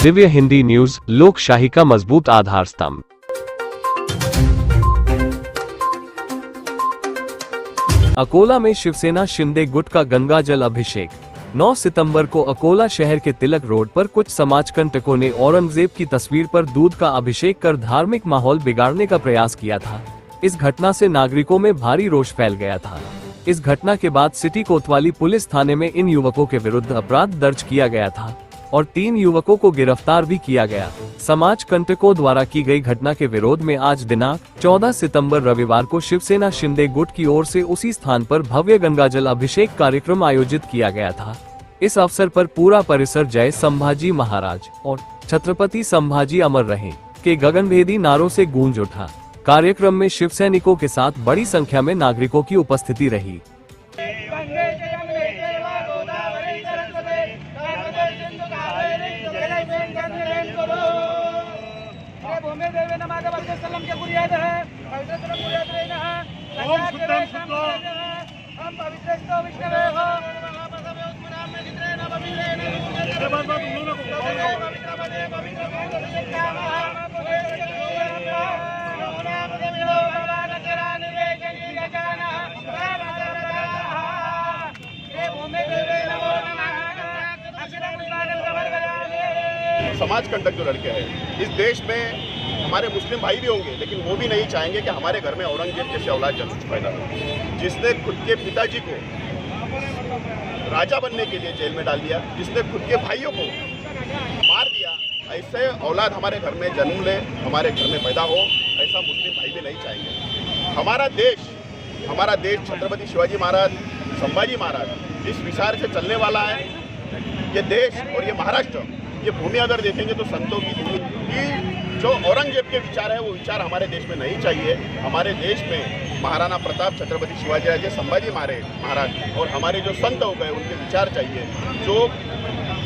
Divya Hindi news, लोकशाही का मजबूत आधार स्तंभ। अकोला में शिवसेना शिंदे गुट का गंगा जल अभिषेक। 9 सितंबर को अकोला शहर के तिलक रोड पर कुछ समाजकंटकों ने औरंगजेब की तस्वीर पर दूध का अभिषेक कर धार्मिक माहौल बिगाड़ने का प्रयास किया था। इस घटना से नागरिकों में भारी रोष फैल गया था। इस घटना के बाद सिटी कोतवाली पुलिस थाने में इन युवकों के विरुद्ध अपराध दर्ज किया गया था और 3 युवकों को गिरफ्तार भी किया गया। समाज कंटकों द्वारा की गई घटना के विरोध में आज दिनांक 14 सितंबर रविवार को शिवसेना शिंदे गुट की ओर से उसी स्थान पर भव्य गंगाजल अभिषेक कार्यक्रम आयोजित किया गया था। इस अवसर पर पूरा परिसर जय संभाजी महाराज और छत्रपति संभाजी अमर रहे के गगनभेदी नारों से गूंज उठा। कार्यक्रम में शिव सैनिकों के साथ बड़ी संख्या में नागरिकों की उपस्थिति रही। समाज कंटक जो लड़के हैं, इस देश में हमारे मुस्लिम भाई भी होंगे, लेकिन वो भी नहीं चाहेंगे कि हमारे घर में औरंगजेब जैसे औलाद जन्म पैदा हो, जिसने खुद के पिताजी को राजा बनने के लिए जेल में डाल दिया, जिसने खुद के भाइयों को मार दिया। ऐसे औलाद हमारे घर में जन्म ले, हमारे घर में पैदा हो, ऐसा मुस्लिम भाई भी नहीं चाहेंगे। हमारा देश छत्रपति शिवाजी महाराज, संभाजी महाराज जिस विचार से चलने वाला है, ये देश और ये महाराष्ट्र, ये भूमि अगर देखेंगे तो संतों की भूमि की। जो औरंगजेब के विचार है वो विचार हमारे देश में नहीं चाहिए। हमारे देश में महाराणा प्रताप, छत्रपति शिवाजी राजे, संभाजी महाराज और हमारे जो संत हो गए उनके विचार चाहिए। जो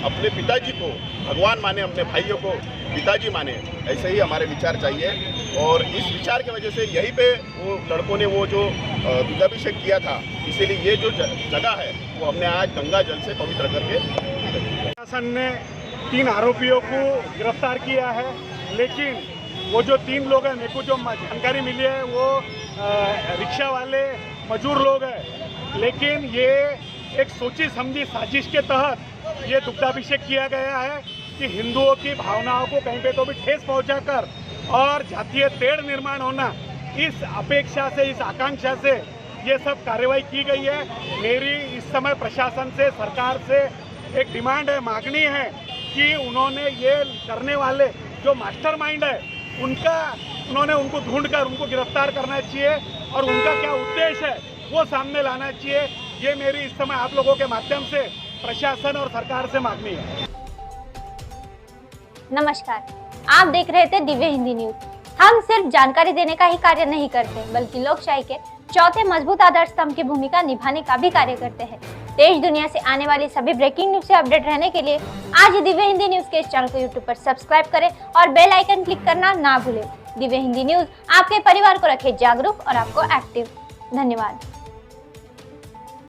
अपने पिताजी को भगवान माने, अपने भाइयों को पिताजी माने, ऐसे ही हमारे विचार चाहिए। और इस विचार की वजह से यहीं पे वो लड़कों ने वो जो दुग्धाभिषेक किया था, इसीलिए ये जो जगह है वो हमने आज गंगा जल से पवित्र करके। प्रशासन ने 3 आरोपियों को गिरफ्तार किया है, लेकिन वो जो 3 लोग हैं, मेरे को जो जानकारी मिली है वो रिक्शा वाले मजदूर लोग हैं। लेकिन ये एक सोची समझी साजिश के तहत ये दुग्धाभिषेक किया गया है कि हिंदुओं की भावनाओं को कहीं पे तो भी ठेस पहुंचाकर और जातीय तेढ़ निर्माण होना, इस अपेक्षा से, इस आकांक्षा से ये सब कार्रवाई की गई है। मेरी इस समय प्रशासन से, सरकार से एक डिमांड है, मांगनी है कि उन्होंने ये करने वाले जो मास्टरमाइंड है उन्होंने उनको ढूंढकर उनको गिरफ्तार करना चाहिए और उनका क्या उद्देश्य है वो सामने लाना चाहिए। ये मेरी इस समय आप लोगों के माध्यम से प्रशासन और सरकार से मांगनी है। नमस्कार, आप देख रहे थे दिव्य हिंदी न्यूज। हम सिर्फ जानकारी देने का ही कार्य नहीं करते, बल्कि लोकशाही के चौथे मजबूत आधार स्तंभ की भूमिका निभाने का भी कार्य करते हैं। देश दुनिया से आने वाली सभी ब्रेकिंग न्यूज से अपडेट रहने के लिए आज ही दिव्य हिंदी न्यूज के इस चैनल को यूट्यूब पर सब्सक्राइब करें और बेल आइकन क्लिक करना ना भूलें। दिव्य हिंदी न्यूज आपके परिवार को रखे जागरूक और आपको एक्टिव। धन्यवाद।